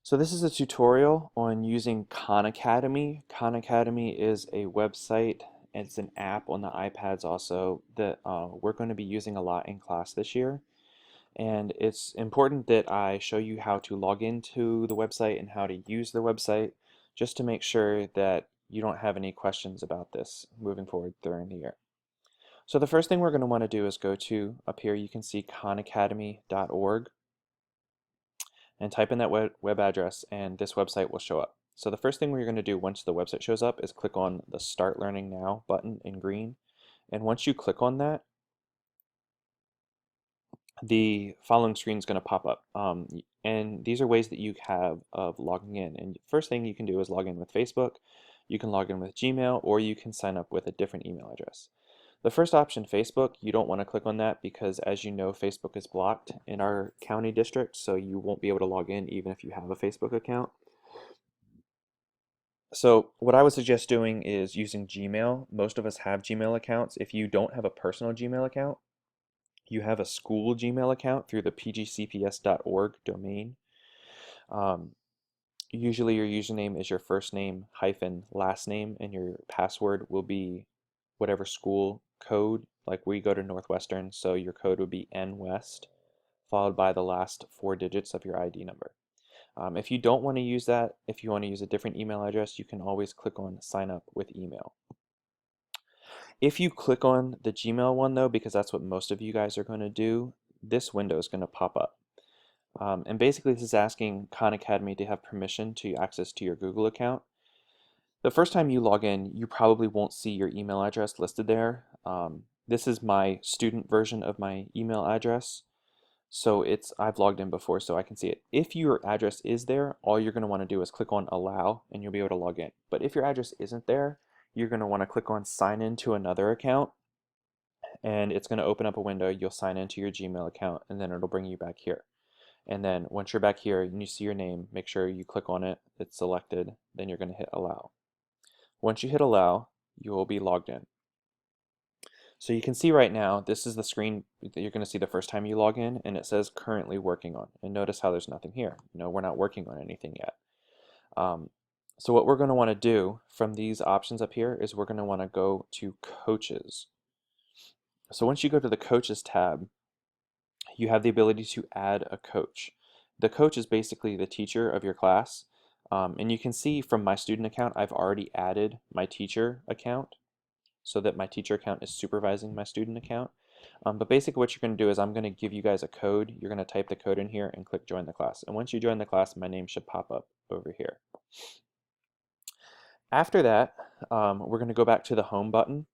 So this is a tutorial on using Khan Academy. Khan Academy is a website and it's an app on the iPads also that we're going to be using a lot in class this year. And it's important that I show you how to log into the website and how to use the website just to make sure that you don't have any questions about this moving forward during the year. So the first thing we're going to want to do is go to up here, you can see khanacademy.org and type in that web address and this website will show up. So the first thing we're going to do once the website shows up is click on the Start Learning Now button in green. And once you click on that, the following screen is going to pop up. And these are ways that you have of logging in. And first thing you can do is log in with Facebook. You can log in with Gmail, or you can sign up with a different email address. The first option, Facebook, you don't want to click on that because, as you know, Facebook is blocked in our county district, so you won't be able to log in even if you have a Facebook account. So what I would suggest doing is using Gmail. Most of us have Gmail accounts. If you don't have a personal Gmail account, you have a school Gmail account through the pgcps.org domain. Um, Usually your username is your first name hyphen last name, and your password will be whatever school code. Like we go to Northwestern, so your code would be NWest, followed by the last 4 digits of your ID number. If you don't want to use that, if you want to use a different email address, you can always click on sign up with email. If you click on the Gmail one though, because that's what most of you guys are going to do, this window is going to pop up. And basically this is asking Khan Academy to have permission to access to your Google account. The first time you log in, you probably won't see your email address listed there. This is my student version of my email address. So I've logged in before so I can see it. If your address is there, all you're going to want to do is click on allow and you'll be able to log in. But if your address isn't there, you're going to want to click on sign in to another account and it's going to open up a window. You'll sign into your Gmail account and then it'll bring you back here. And then once you're back here and you see your name, make sure you click on it, it's selected, then you're going to hit allow. Once you hit allow, you will be logged in. So you can see right now, this is the screen that you're going to see the first time you log in, and it says currently working on. And notice how there's nothing here. No, we're not working on anything yet. So what we're going to want to do from these options up here is we're going to want to go to coaches. So once you go to the coaches tab, you have the ability to add a coach. The coach is basically the teacher of your class. And you can see from my student account, I've already added my teacher account so that my teacher account is supervising my student account. But basically what you're going to do is I'm going to give you guys a code. You're going to type the code in here and click join the class. And once you join the class, my name should pop up over here. After that, we're going to go back to the home button.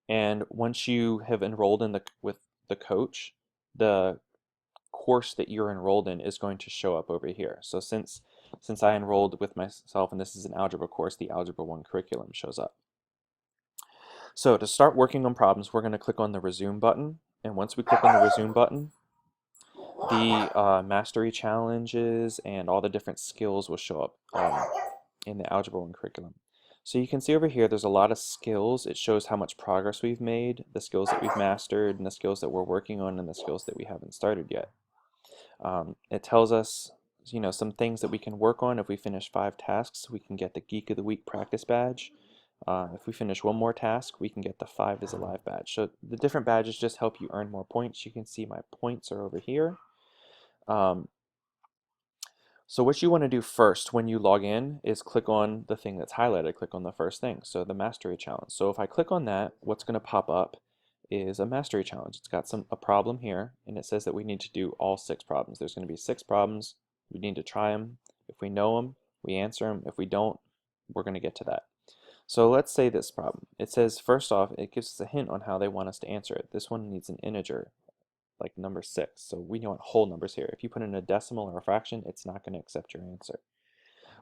And once you have enrolled with the coach, the course that you're enrolled in is going to show up over here. So since I enrolled with myself and this is an algebra course, the Algebra 1 curriculum shows up. So to start working on problems, we're going to click on the resume button. And once we click on the resume button, the mastery challenges and all the different skills will show up in the Algebra 1 curriculum. So you can see over here there's a lot of skills. It shows how much progress we've made, the skills that we've mastered, and the skills that we're working on, and the skills that we haven't started yet. It tells us, you know, some things that we can work on. If we finish 5 tasks, we can get the Geek of the Week practice badge. If we finish one more task, we can get the 5 is Alive badge. So the different badges just help you earn more points. You can see my points are over here. So what you want to do first when you log in is click on the thing that's highlighted. Click on the first thing, so the mastery challenge. So if I click on that, what's going to pop up is a mastery challenge. It's got a problem here, and it says that we need to do all 6 problems. There's going to be 6 problems. We need to try them. If we know them, we answer them. If we don't, we're going to get to that. So let's say this problem. It says, first off, it gives us a hint on how they want us to answer it. This one needs an integer, like number 6. So we want whole numbers here. If you put in a decimal or a fraction, it's not going to accept your answer.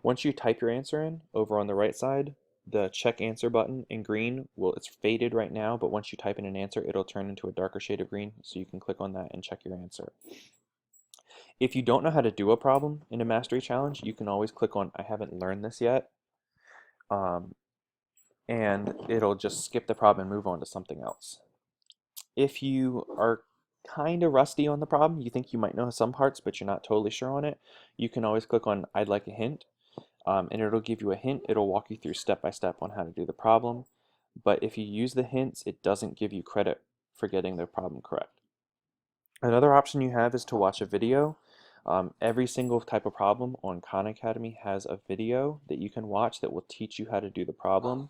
Once you type your answer in, over on the right side, the check answer button in green, it's faded right now, but once you type in an answer, it'll turn into a darker shade of green, so you can click on that and check your answer. If you don't know how to do a problem in a mastery challenge, you can always click on I haven't learned this yet, and it'll just skip the problem and move on to something else. If you are kind of rusty on the problem, you think you might know some parts, but you're not totally sure on it, you can always click on I'd like a hint, and it'll give you a hint. It'll walk you through step by step on how to do the problem. But if you use the hints, it doesn't give you credit for getting the problem correct. Another option you have is to watch a video. Every single type of problem on Khan Academy has a video that you can watch that will teach you how to do the problem.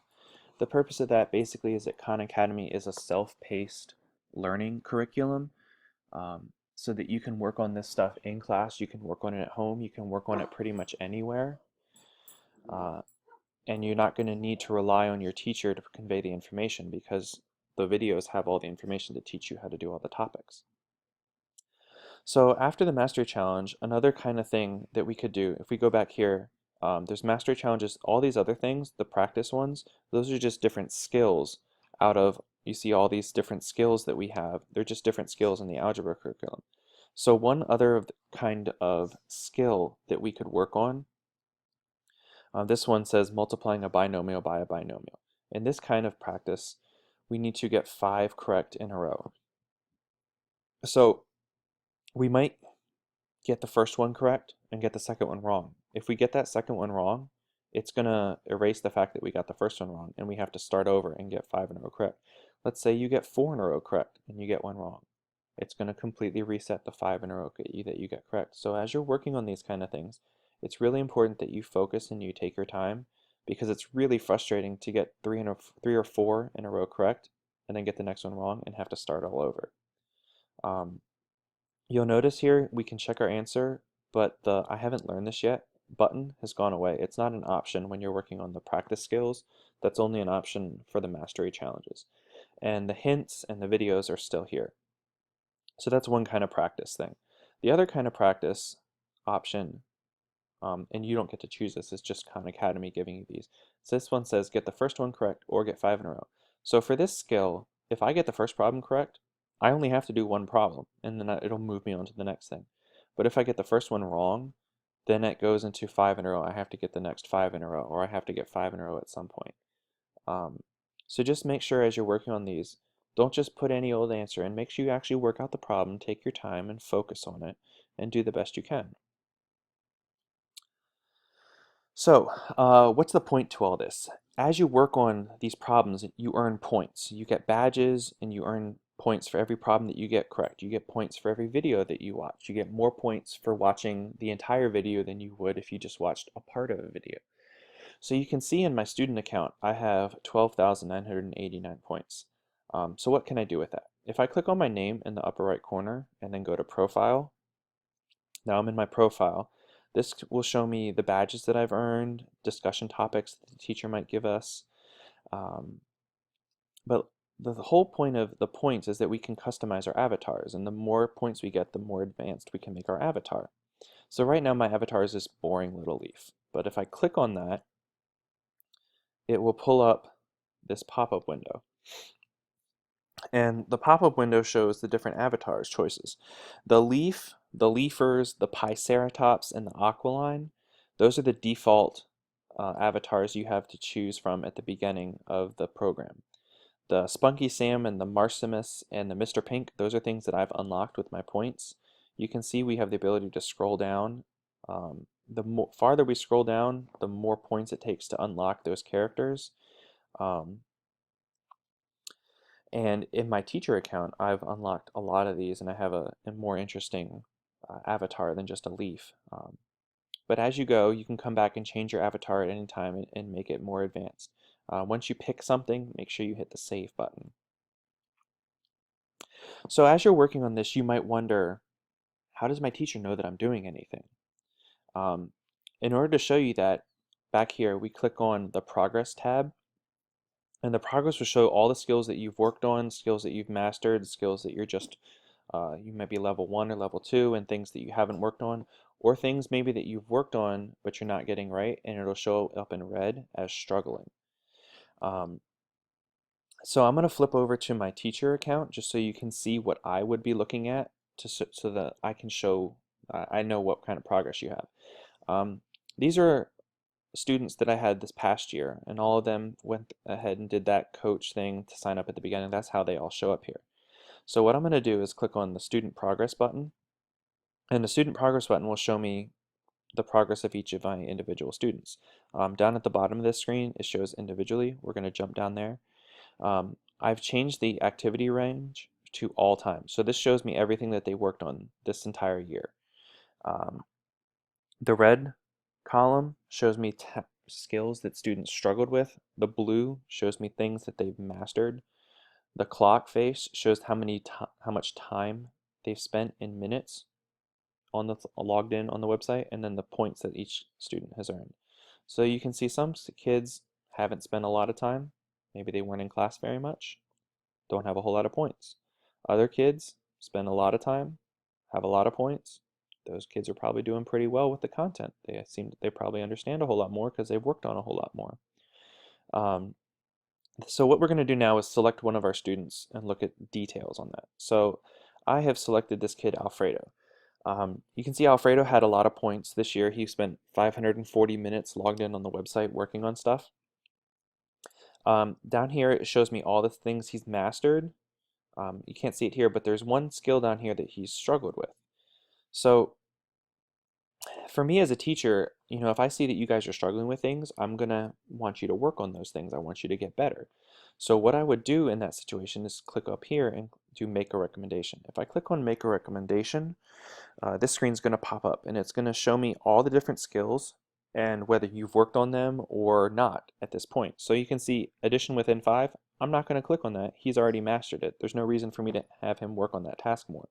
The purpose of that basically is that Khan Academy is a self-paced learning curriculum, so that you can work on this stuff in class, you can work on it at home, you can work on it pretty much anywhere, and you're not going to need to rely on your teacher to convey the information because the videos have all the information to teach you how to do all the topics. So after the Mastery Challenge, another kind of thing that we could do, if we go back here, there's Mastery Challenges, all these other things, the practice ones, those are just different skills out of, you see all these different skills that we have, they're just different skills in the algebra curriculum. So one other kind of skill that we could work on, this one says multiplying a binomial by a binomial. In this kind of practice, we need to get 5 correct in a row. So we might get the first one correct and get the second one wrong. If we get that second one wrong, it's going to erase the fact that we got the first one wrong, and we have to start over and get 5 in a row correct. Let's say you get 4 in a row correct and you get one wrong. It's going to completely reset the 5 in a row that you get correct. So as you're working on these kind of things, it's really important that you focus and you take your time, because it's really frustrating to get 3 or 4 in a row correct and then get the next one wrong and have to start all over. You'll notice here we can check our answer, but the I haven't learned this yet button has gone away. It's not an option when you're working on the practice skills. That's only an option for the mastery challenges. And the hints and the videos are still here. So that's one kind of practice thing. The other kind of practice option, and you don't get to choose this, it's just Khan Academy giving you these. So this one says get the first one correct or get 5 in a row. So for this skill, if I get the first problem correct, I only have to do one problem, and then it'll move me on to the next thing. But if I get the first one wrong, then it goes into 5 in a row. I have to get the next 5 in a row, or I have to get 5 in a row at some point. So just make sure as you're working on these, don't just put any old answer in. Make sure you actually work out the problem, take your time, and focus on it, and do the best you can. So, what's the point to all this? As you work on these problems, you earn points. You get badges and you earn points for every problem that you get correct. You get points for every video that you watch. You get more points for watching the entire video than you would if you just watched a part of a video. So you can see in my student account, I have 12,989 points. So what can I do with that? If I click on my name in the upper right corner and then go to profile, now I'm in my profile. This will show me the badges that I've earned, discussion topics that the teacher might give us. But the whole point of the points is that we can customize our avatars, and the more points we get, the more advanced we can make our avatar. So right now my avatar is this boring little leaf. But if I click on that, it will pull up this pop-up window. And the pop-up window shows the different avatars choices. The leaf, the leafers, the Piceratops, and the Aquiline, those are the default avatars you have to choose from at the beginning of the program. The Spunky Sam and the Marsimus and the Mr. Pink, those are things that I've unlocked with my points. You can see we have the ability to scroll down. The farther we scroll down, the more points it takes to unlock those characters. And in my teacher account, I've unlocked a lot of these, and I have a more interesting avatar than just a leaf. But as you go, you can come back and change your avatar at any time and make it more advanced. Once you pick something, make sure you hit the save button. So as you're working on this, you might wonder, how does my teacher know that I'm doing anything? In order to show you that, back here, we click on the Progress tab, and the progress will show all the skills that you've worked on, skills that you've mastered, skills that you're just, you might be level 1 or level 2, and things that you haven't worked on, or things maybe that you've worked on but you're not getting right, and it'll show up in red as struggling. So I'm going to flip over to my teacher account just so you can see what I would be looking at so that I can show, I know what kind of progress you have. These are students that I had this past year, and all of them went ahead and did that coach thing to sign up at the beginning. That's how they all show up here. So what I'm going to do is click on the student progress button, and the student progress button will show me the progress of each of my individual students. Down at the bottom of this screen, it shows individually. We're going to jump down there. I've changed the activity range to all time. So this shows me everything that they worked on this entire year. Um, the red column shows me skills that students struggled with. The blue shows me things that they've mastered. The clock face shows how much time they've spent in minutes on the logged in on the website, and then the points that each student has earned. So you can see some kids haven't spent a lot of time. Maybe they weren't in class very much, don't have a whole lot of points. Other kids spend a lot of time, have a lot of points. Those kids are probably doing pretty well with the content. They probably understand a whole lot more because they've worked on a whole lot more. So what we're going to do now is select one of our students and look at details on that. So I have selected this kid, Alfredo. You can see Alfredo had a lot of points this year. He spent 540 minutes logged in on the website working on stuff. Down here it shows me all the things he's mastered. You can't see it here, but there's one skill down here that he's struggled with. So for me as a teacher, if I see that you guys are struggling with things, I'm gonna want you to work on those things. I want you to get better. So what I would do in that situation is click up here and do make a recommendation. If I click on make a recommendation, this screen's going to pop up and it's going to show me all the different skills and whether you've worked on them or not at this point. So you can see addition within 5. I'm not going to click on that. He's already mastered it. There's no reason for me to have him work on that task more.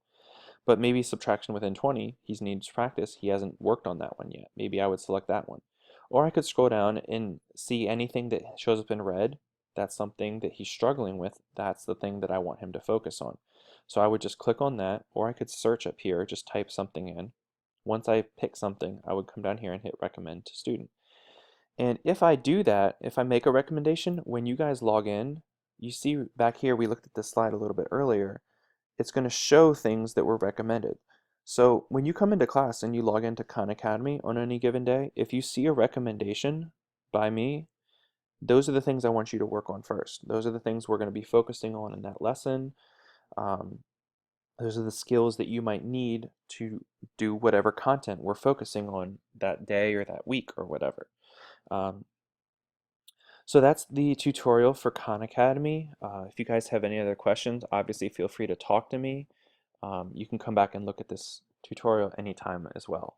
But maybe subtraction within 20, he needs practice. He hasn't worked on that one yet. Maybe I would select that one. Or I could scroll down and see anything that shows up in red. That's something that he's struggling with. That's the thing that I want him to focus on. So I would just click on that, or I could search up here, just type something in. Once I pick something, I would come down here and hit recommend to student. And if I do that, if I make a recommendation, when you guys log in, you see back here, we looked at this slide a little bit earlier, it's going to show things that were recommended. So when you come into class and you log into Khan Academy on any given day, if you see a recommendation by me, those are the things I want you to work on first. Those are the things we're going to be focusing on in that lesson. Those are the skills that you might need to do whatever content we're focusing on that day or that week or whatever. So that's the tutorial for Khan Academy. If you guys have any other questions, obviously feel free to talk to me. You can come back and look at this tutorial anytime as well.